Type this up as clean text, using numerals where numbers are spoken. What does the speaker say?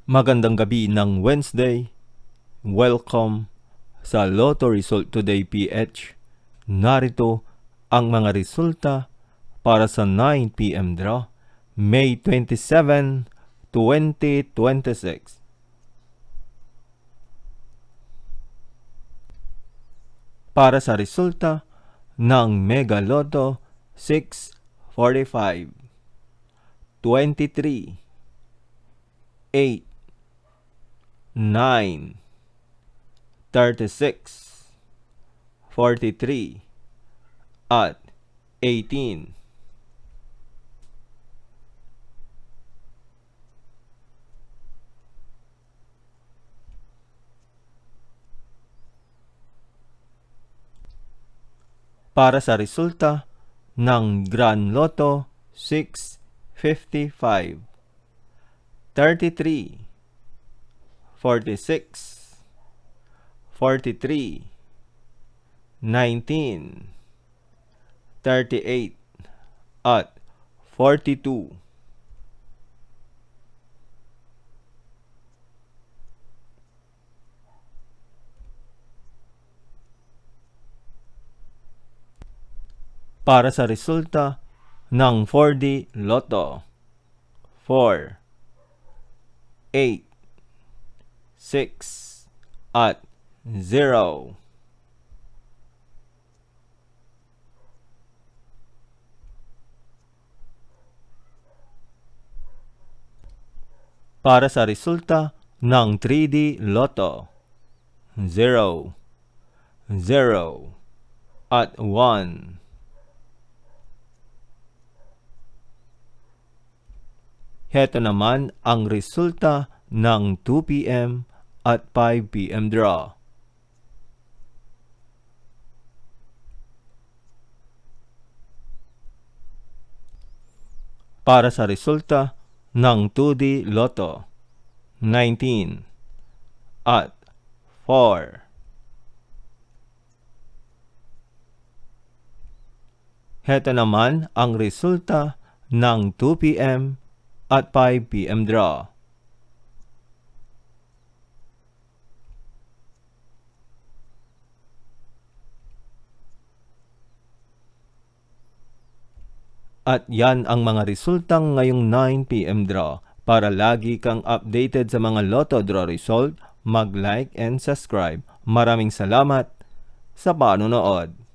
Magandang gabi ng Wednesday. Welcome sa Lotto Result Today PH. Narito ang mga resulta para sa 9 p.m. draw, May 27, 2026. Para sa resulta ng Mega Lotto 645, 23, 8, 9, 36, 43, at 18. Para sa resulta ng Grand Lotto 655, 33, 46, 43, 19, 38, at 42. Para sa resulta ng 4D Lotto 4, 8, 6, at 0. Para sa resulta ng 3D Lotto 0, 0, at 1. Heto naman ang resulta ng 2 p.m. at 5 p.m. draw. Para sa resulta ng 2D Lotto 19 at 4. Heto naman ang resulta ng 2 p.m. at 5 p.m. draw. At yan ang mga resultang ngayong 9 p.m. draw. Para lagi kang updated sa mga Lotto draw result, mag-like and subscribe. Maraming salamat sa panonood.